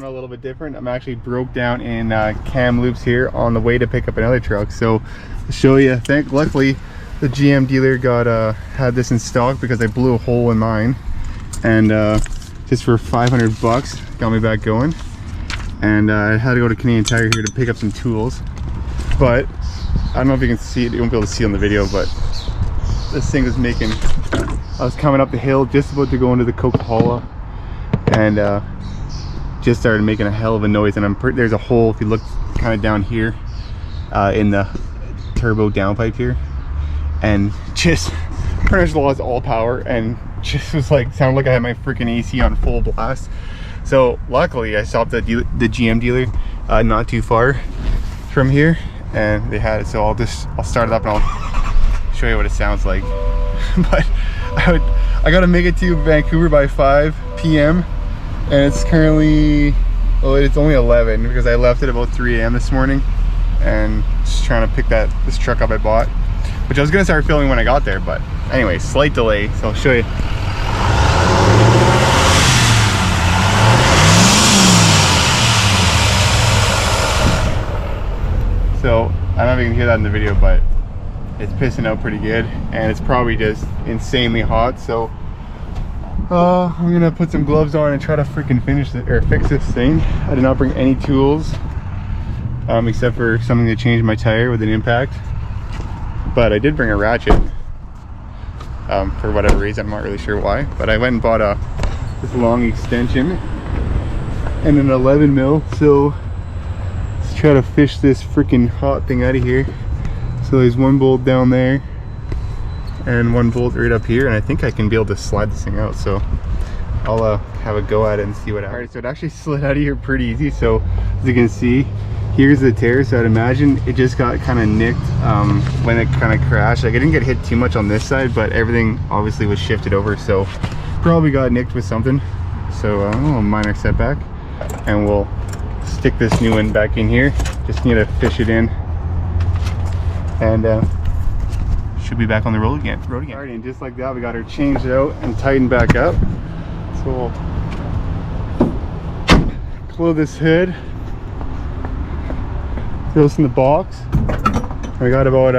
a little bit different. I'm actually broke down in cam loops here on the way to pick up another truck. So to show you, luckily the GM dealer got had this in stock because I blew a hole in mine, and just for 500 bucks got me back going. And I had to go to Canadian Tire here to pick up some tools, but I don't know if you can see it. You won't be able to see on the video, but this thing was making, I was coming up the hill just about to go into the Coca-Cola, and just started making a hell of a noise. And there's a hole, if you look kind of down here in the turbo downpipe here, and just pretty much lost all power and just was like, sounded like I had my freaking AC on full blast. So luckily I stopped at the GM dealer not too far from here, and they had it. So I'll start it up and I'll show you what it sounds like. But I gotta make it to Vancouver by 5 p.m. and it's currently, well, it's only 11 because I left at about 3 a.m. this morning, and just trying to pick this truck up I bought, which I was gonna start filming when I got there, but anyway, slight delay, so I'll show you. So I don't know if you can hear that in the video, but it's pissing out pretty good, and it's probably just insanely hot. So I'm gonna put some gloves on and try to freaking fix this thing. I did not bring any tools except for something to change my tire with an impact, but I did bring a ratchet for whatever reason. I'm not really sure why, but I went and bought this long extension and an 11 mil. So let's try to fish this freaking hot thing out of here. So there's one bolt down there and one bolt right up here, and I think I can be able to slide this thing out. So I'll have a go at it and see what happens. Alright, so it actually slid out of here pretty easy. So as you can see, here's the tear. So I'd imagine it just got kind of nicked when it kind of crashed. Like, I didn't get hit too much on this side, but everything obviously was shifted over, so probably got nicked with something. So a minor setback, and we'll stick this new one back in here. Just need to fish it in, and should be back on the road again. Alright, and just like that, we got her changed out and tightened back up. So we'll close this hood, throw this in the box. We got about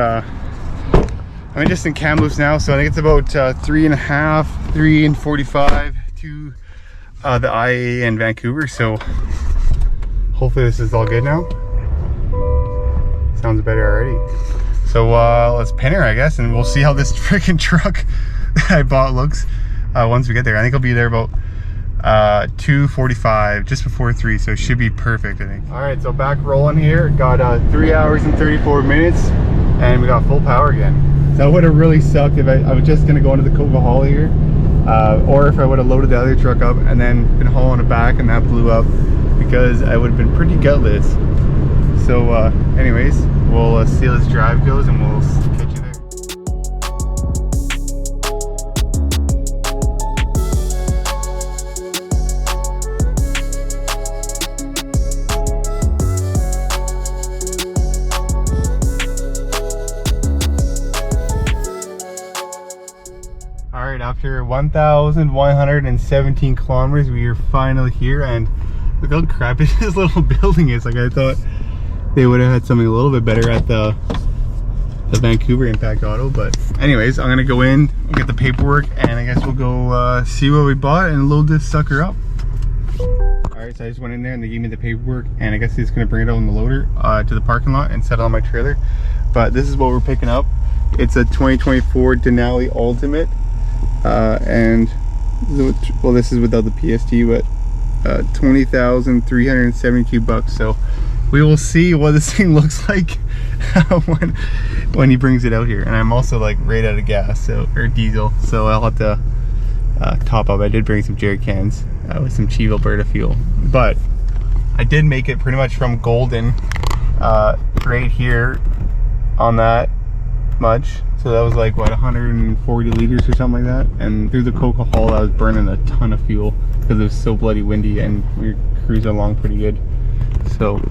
I'm just in cam loops now, so I think it's about 3.5, 3:45 to the IA in Vancouver. So hopefully this is all good now. Sounds better already. So let's pin her, I guess, and we'll see how this freaking truck that I bought looks once we get there. I think I'll be there about 2:45, just before 3, so it should be perfect, I think. All right, so back rolling here. Got 3 hours and 34 minutes, and we got full power again. So it would have really sucked if I was just gonna go into the Coca-Cola here, or if I would have loaded the other truck up and then been hauling it back and that blew up, because I would have been pretty gutless. So anyways, we'll see how this drive goes, and we'll catch you there. Alright, after 1,117 kilometers, we are finally here, and look how crappy this little building is. Like, I thought they would have had something a little bit better at the Vancouver Impact Auto, but anyways, I'm gonna go in, we'll get the paperwork, and I guess we'll go see what we bought and load this sucker up. Alright, so I just went in there and they gave me the paperwork, and I guess he's gonna bring it out in the loader to the parking lot and set it on my trailer. But this is what we're picking up. It's a 2024 Denali Ultimate, and well, this is without the PST, but 20,372 bucks. So we will see what this thing looks like when he brings it out here. And I'm also like right out of gas, or diesel, so I'll have to top up. I did bring some jerry cans with some cheap Alberta fuel, but I did make it pretty much from Golden right here on that much. So that was like, what, 140 liters or something like that. And through the Coca-Cola I was burning a ton of fuel because it was so bloody windy, and we were cruising along pretty good. So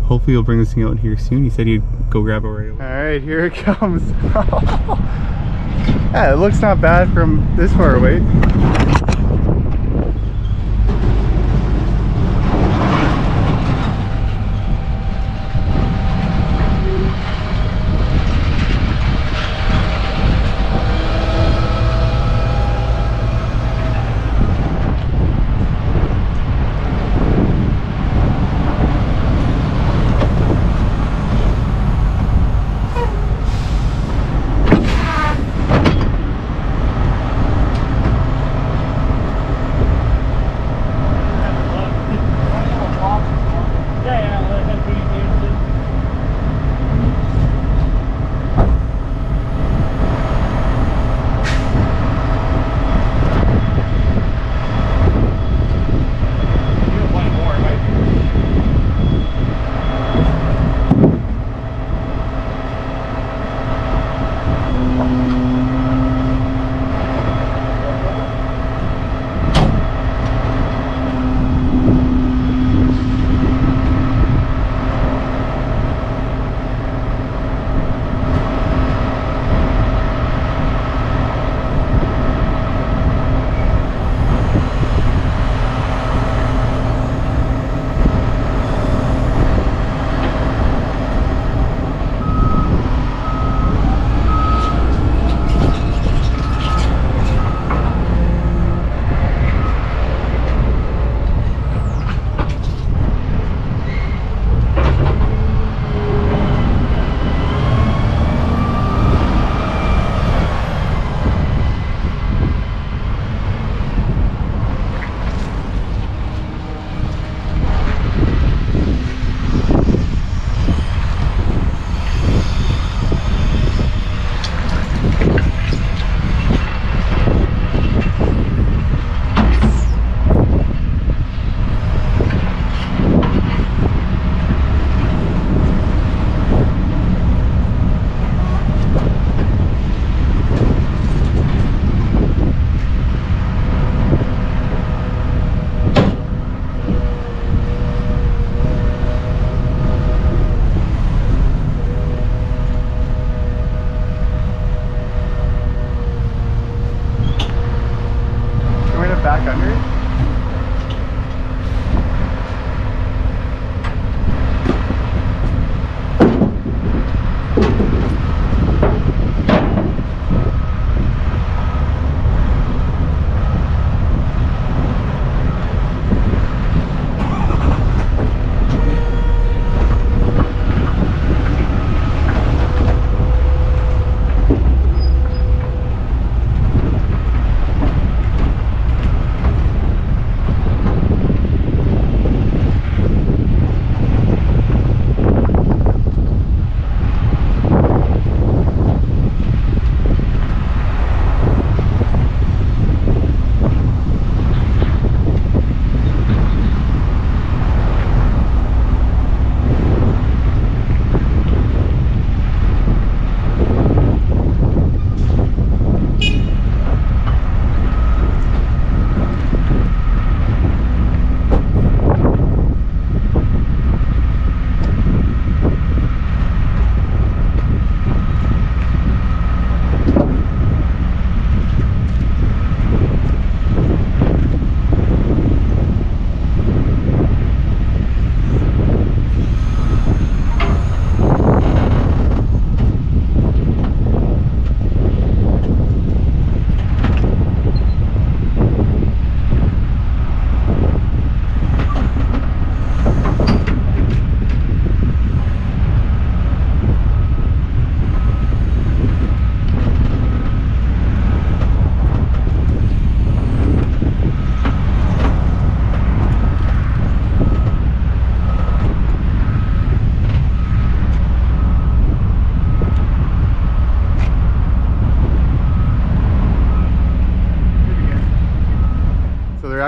hopefully he'll bring this thing out here soon. He said he'd go grab it right away. Alright, here it comes. Yeah, it looks not bad from this far away.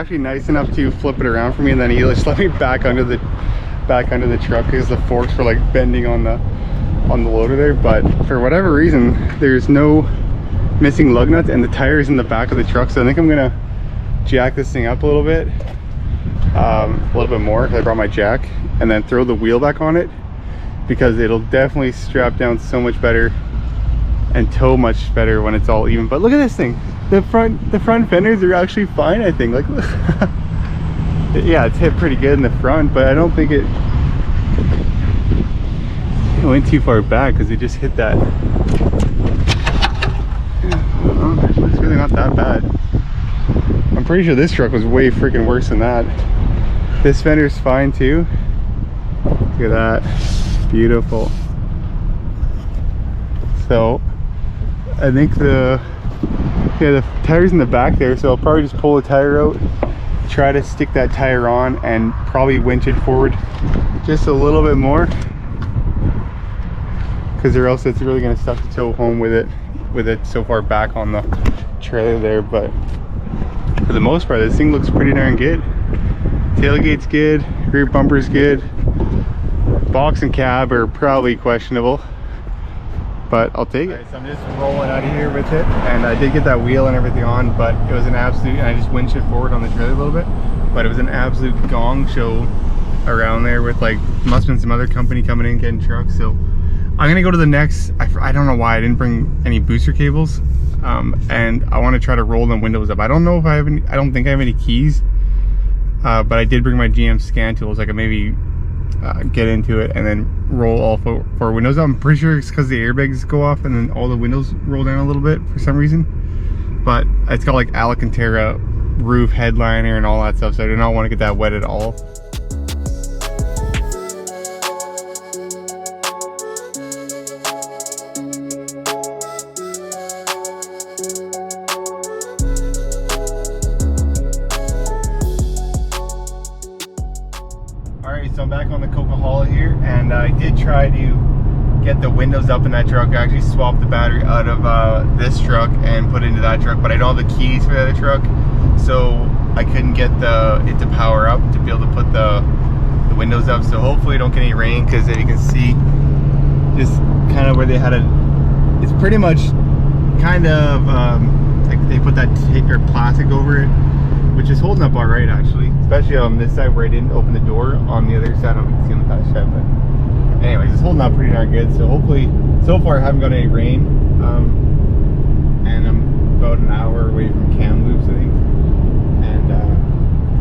actually nice enough to flip it around for me, and then he just let me back under the truck because the forks were like bending on the loader there. But for whatever reason, there's no missing lug nuts, and the tire is in the back of the truck. So I think I'm gonna jack this thing up a little bit more. I brought my jack, and then throw the wheel back on it, because it'll definitely strap down so much better and tow much better when it's all even. But look at this thing, the front fenders are actually fine, I think. Like yeah, it's hit pretty good in the front, but I don't think it went too far back, because it just hit that. It's really not that bad. I'm pretty sure this truck was way freaking worse than that. This fender's fine too. Look at that, beautiful. So I think the tire's in the back there, so I'll probably just pull the tire out, try to stick that tire on, and probably winch it forward just a little bit more, because or else it's really going to suck to tow home with it so far back on the trailer there. But for the most part, this thing looks pretty darn good. Tailgate's good, rear bumper's good, box and cab are probably questionable, but I'll take it. Right, so I'm just rolling out of here with it, and I did get that wheel and everything on, but it was an absolute, and I just winched it forward on the trailer a little bit, but it was an absolute gong show around there with, like, must have been some other company coming in getting trucks. So I'm gonna go to the next, I don't know why I didn't bring any booster cables, and I want to try to roll the windows up. I don't know if I have any, I don't think I have any keys, but I did bring my GM scan tools. I could maybe get into it and then roll all four windows up. I'm pretty sure it's because the airbags go off and then all the windows roll down a little bit for some reason. But it's got like Alcantara roof headliner and all that stuff, so I do not want to get that wet at all. So I'm back on the Coca-Cola here, and I did try to get the windows up in that truck. I actually swapped the battery out of this truck and put it into that truck, but I don't have the keys for the other truck, so I couldn't get it to power up to be able to put the windows up. So hopefully I don't get any rain, because if you can see just kind of where they had it's pretty much kind of like they put that tape or plastic over it, which is holding up all right actually, especially on this side where I didn't open the door. On the other side, I don't know if you can see on the past side, but anyways, it's holding up pretty darn good. So hopefully, so far I haven't got any rain, and I'm about an hour away from Kamloops, I think, and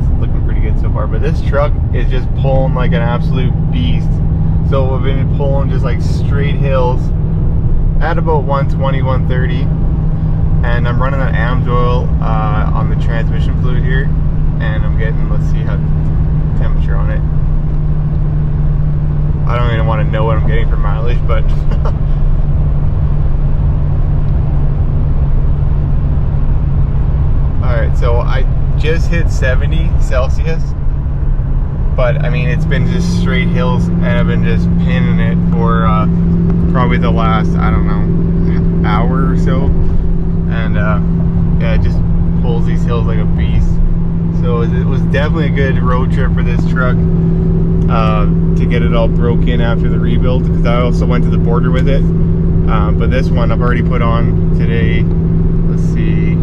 it's looking pretty good so far. But this truck is just pulling like an absolute beast. So we've been pulling just like straight hills at about 120, 130. And I'm running that AMS oil on the transmission fluid here, and I'm getting, let's see how temperature on it. I don't even want to know what I'm getting for mileage, but alright, so I just hit 70 Celsius, but I mean, it's been just straight hills, and I've been just pinning it for probably the last, I don't know, hour or so. And yeah, it just pulls these hills like a beast. So it was definitely a good road trip for this truck, to get it all broke in after the rebuild, because I also went to the border with it. But this one I've already put on today. Let's see.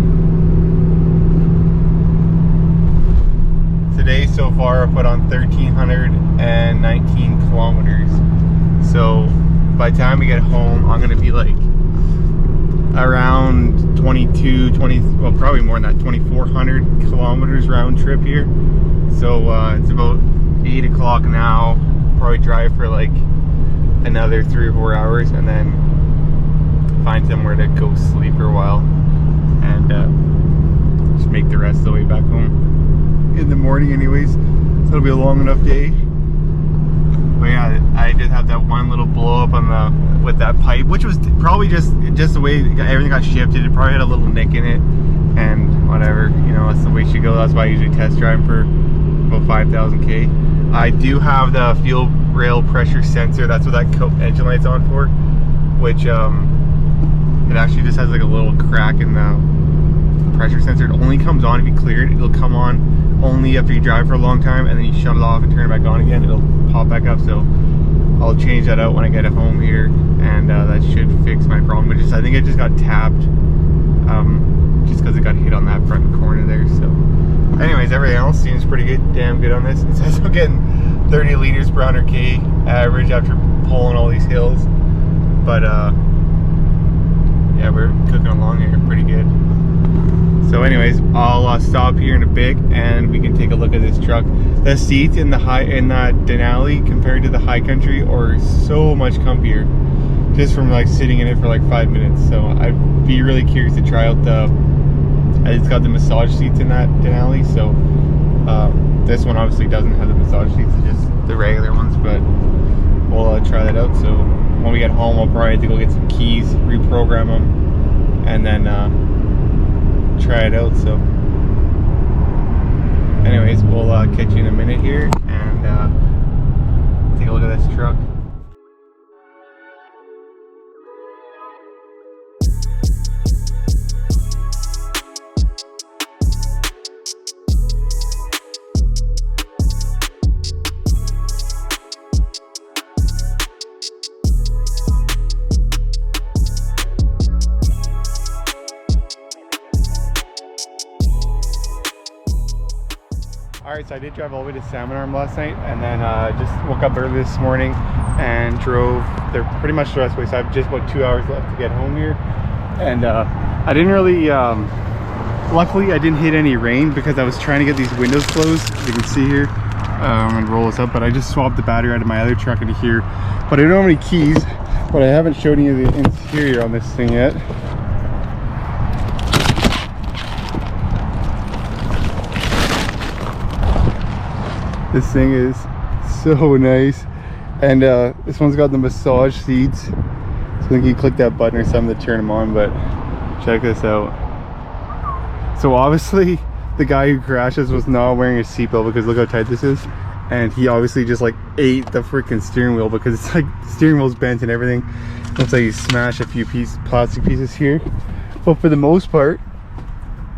Today so far I've put on 1,319 kilometers. So by the time we get home, I'm gonna be like around 20, well, probably more than that, 2,400 kilometers round trip here. So it's about 8 o'clock now. Probably drive for like another 3 or 4 hours, and then find somewhere to go sleep for a while, and just make the rest of the way back home in the morning anyways. So it'll be a long enough day. But yeah, I did have that one little blow up on the with that pipe, which was probably just the way everything got shifted. It probably had a little nick in it, and whatever, you know, that's the way it should go. That's why I usually test drive for about 5,000 K. I do have the fuel rail pressure sensor. That's what that engine light's on for, which it actually just has like a little crack in the pressure sensor. It only comes on if you clear it. It'll come on only after you drive for a long time, and then you shut it off and turn it back on again. It'll pop back up. So I'll change that out when I get it home here, and that should fix my problem. Which is, I think it just got tapped, just because it got hit on that front corner there. So anyways, everything else seems pretty good, damn good on this. It says I'm getting 30 liters per 100k average after pulling all these hills, but yeah, we're cooking along here pretty good. So anyways, I'll stop here in a bit and we can take a look at this truck. The seats in that Denali compared to the High Country are so much comfier, just from like sitting in it for like 5 minutes. So I'd be really curious to try out it's got the massage seats in that Denali. So this one obviously doesn't have the massage seats, it's just the regular ones, but we'll try that out. So when we get home, I'll probably have to go get some keys, reprogram them, and then try it out. So anyways, we'll catch you in a minute here and take a look at this truck. Alright, so I did drive all the way to Salmon Arm last night, and then just woke up early this morning and drove there pretty much the rest of the way. So I have just about 2 hours left to get home here. And I didn't really, luckily I didn't hit any rain because I was trying to get these windows closed. As you can see here, I'm gonna roll this up, but I just swapped the battery out of my other truck into here. But I don't have any keys, but I haven't shown you the interior on this thing yet. This thing is so nice, and this one's got the massage seats, so I think you click that button or something to turn them on. But check this out. So obviously the guy who crashes was not wearing a seatbelt, because look how tight this is, and he obviously just like ate the freaking steering wheel, because it's like the steering wheel's bent and everything. Looks like he smashed a few plastic pieces here, but for the most part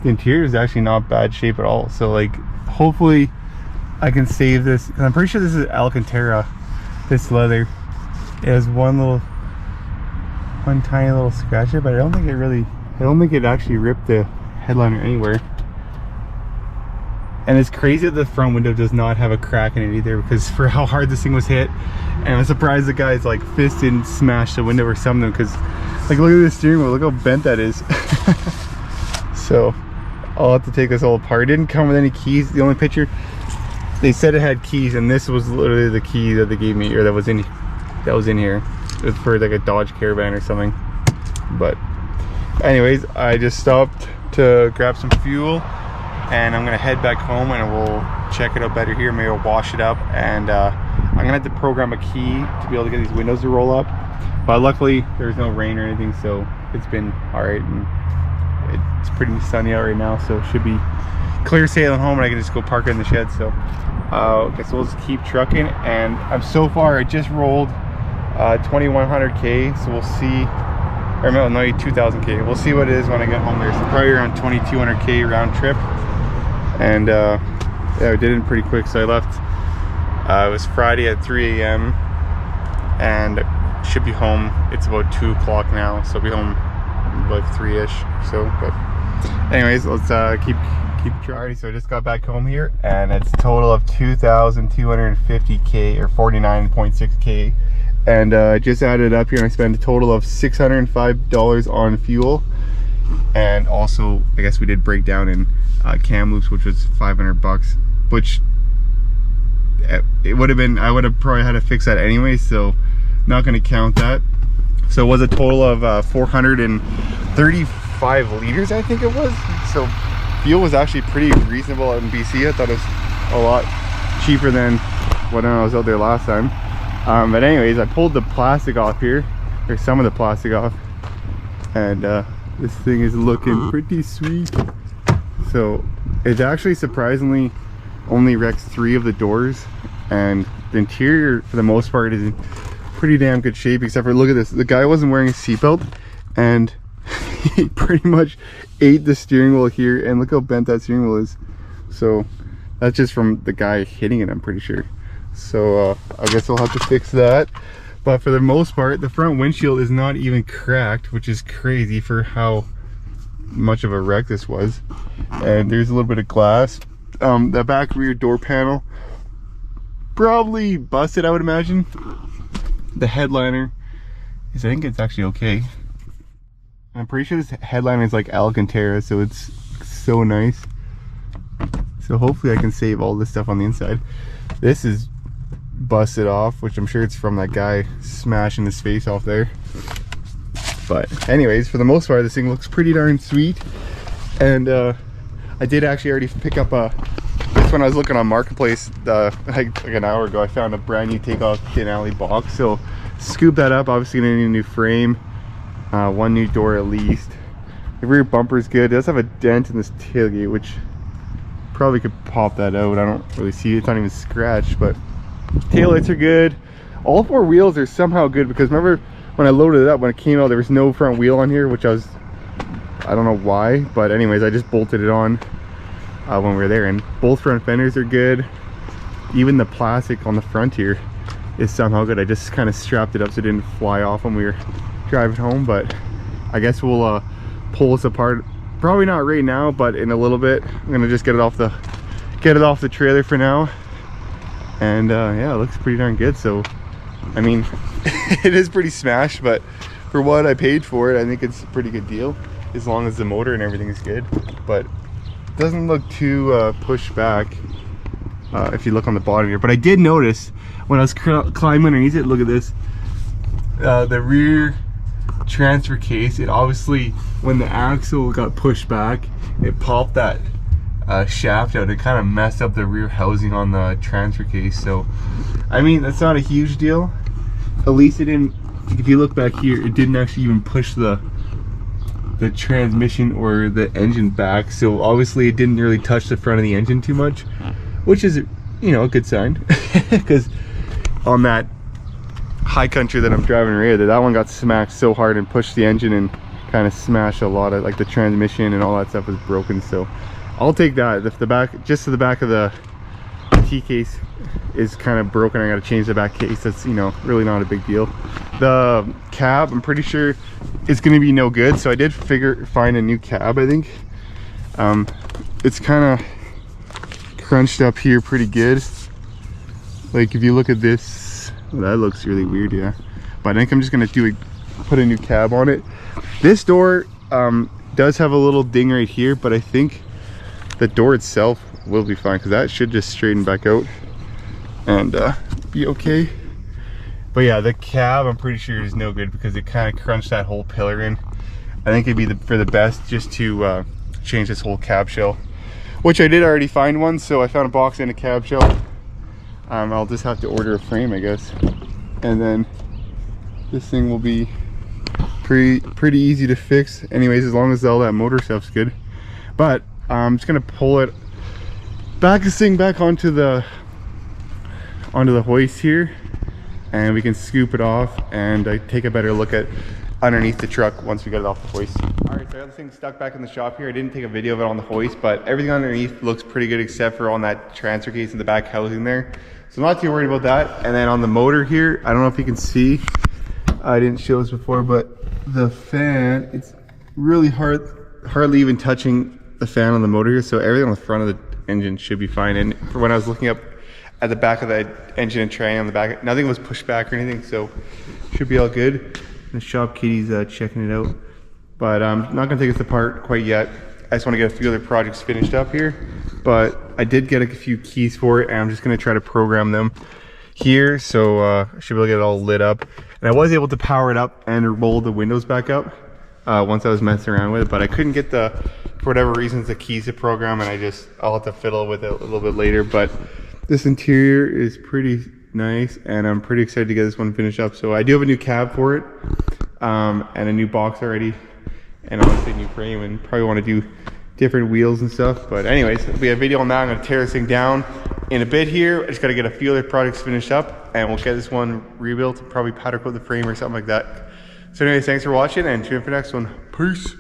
the interior is actually not bad shape at all. So like, hopefully I can save this, because I'm pretty sure this is Alcantara, this leather. It has one tiny little scratch here, but I don't think it actually ripped the headliner anywhere. And it's crazy that the front window does not have a crack in it either, because for how hard this thing was hit, and I'm surprised the guy's like fist didn't smash the window or something, because like, look at the steering wheel, look how bent that is. So I'll have to take this all apart. It didn't come with any keys. The only picture, they said it had keys, and this was literally the key that they gave me, or that was in here. It was for like a Dodge Caravan or something. But anyways, I just stopped to grab some fuel, and I'm gonna head back home and we'll check it out better here. Maybe I'll wash it up, and I'm gonna have to program a key to be able to get these windows to roll up. But luckily there's no rain or anything, so it's been all right, and it's pretty sunny out right now, so it should be clear sailing home, and I can just go park it in the shed. So okay, so we'll just keep trucking, and so far I just rolled 2100k, so we'll see, or no, 2000k. We'll see what it is when I get home there. So probably around 2200k round trip, and yeah, I did it pretty quick. So I left, it was Friday at 3 a.m. and should be home, it's about 2 o'clock now, so I'll be home like 3ish. So but anyways, let's keep trying. So I just got back home here, and it's a total of 2,250k, or 49.6k, and I just added up here, and I spent a total of $605 on fuel. And also, I guess we did break down in cam loops, which was $500, which it would have been, I would have probably had to fix that anyway, so not going to count that. So it was a total of 435 liters, I think it was. So fuel was actually pretty reasonable in BC. I thought it was a lot cheaper than when I was out there last time. But anyways, I pulled the plastic off here, or some of the plastic off, and this thing is looking pretty sweet. So it actually surprisingly only wrecks 3 of the doors, and the interior for the most part is in pretty damn good shape, except for, look at this, the guy wasn't wearing a seatbelt, and he pretty much ate the steering wheel here, and look how bent that steering wheel is. So that's just from the guy hitting it, I'm pretty sure. So I guess we'll have to fix that. But for the most part, the front windshield is not even cracked, which is crazy for how much of a wreck this was. And there's a little bit of glass. The back rear door panel probably busted, I would imagine. The headliner is, I think it's actually okay. I'm pretty sure this headliner is like Alcantara, so it's so nice. So hopefully I can save all this stuff on the inside. This is busted off, which I'm sure it's from that guy smashing his face off there. But anyways, for the most part, this thing looks pretty darn sweet. And I did actually already pick up this one. I was looking on Marketplace like an hour ago. I found a brand new takeoff Denali box, so scoop that up. Obviously gonna need a new frame, one new door at least. The rear bumper is good. It does have a dent in this tailgate, which probably could pop that out. I don't really see it. It's not even scratched, but taillights are good. All four wheels are somehow good, because remember when I loaded it up, when it came out, there was no front wheel on here, which I don't know why, but anyways, I just bolted it on when we were there, and both front fenders are good. Even the plastic on the front here is somehow good. I just kind of strapped it up so it didn't fly off when we were driving home. But I guess we'll pull this apart, probably not right now, but in a little bit. I'm gonna just get it off the trailer for now. And yeah, it looks pretty darn good. So I mean, it is pretty smashed, but for what I paid for it, I think it's a pretty good deal, as long as the motor and everything is good. But it doesn't look too pushed back if you look on the bottom here. But I did notice when I was climbing underneath it, look at this, the rear transfer case, it obviously, when the axle got pushed back, it popped that shaft out. It kind of messed up the rear housing on the transfer case. So I mean, that's not a huge deal. At least it didn't, if you look back here, it didn't actually even push the transmission or the engine back. So obviously it didn't really touch the front of the engine too much, which is, you know, a good sign. Because on that high country that I'm driving right there, that one got smacked so hard and pushed the engine and kind of smashed a lot of, like, the transmission and all that stuff was broken. So I'll take that. If the back, just to the back of the T case is kind of broken, I got to change the back case. That's, you know, really not a big deal. The cab, I'm pretty sure it's going to be no good, so I did find a new cab. I think it's kind of crunched up here pretty good. Like, if you look at this, well, that looks really weird, yeah. But I think I'm just going to put a new cab on it. This door does have a little ding right here, but I think the door itself will be fine, because that should just straighten back out and be okay. But yeah, the cab, I'm pretty sure is no good, because it kind of crunched that whole pillar in. I think it'd be for the best just to change this whole cab shell, which I did already find one. So I found a box and a cab shell. I'll just have to order a frame, I guess, and then this thing will be pretty easy to fix anyways, as long as all that motor stuff's good. But I'm just gonna pull it back, this thing back onto the hoist here, and we can scoop it off and take a better look at underneath the truck once we get it off the hoist. All right, so I got this thing stuck back in the shop here. I didn't take a video of it on the hoist, but everything underneath looks pretty good except for on that transfer case in the back housing there. So I'm not too worried about that. And then on the motor here, I don't know if you can see, I didn't show this before, but the fan, it's really hardly even touching the fan on the motor here. So everything on the front of the engine should be fine. And for when I was looking up at the back of the engine and tray on the back, nothing was pushed back or anything, so should be all good. The shop kitty's checking it out, but I'm not gonna take this apart quite yet. I just want to get a few other projects finished up here, but I did get a few keys for it, and I'm just gonna try to program them here, so I should be able to get it all lit up. And I was able to power it up and roll the windows back up once I was messing around with it, but I couldn't get for whatever reasons, the keys to program, and I'll have to fiddle with it a little bit later. But this interior is pretty nice, and I'm pretty excited to get this one finished up. So I do have a new cab for it, and a new box already, and obviously a new frame, and probably want to do different wheels and stuff. But anyways, we have a video on that. I'm going to tear this thing down in a bit here. I just got to get a few other projects finished up, and we'll get this one rebuilt, probably powder coat the frame or something like that. So anyways, thanks for watching and tune in for the next one. Peace.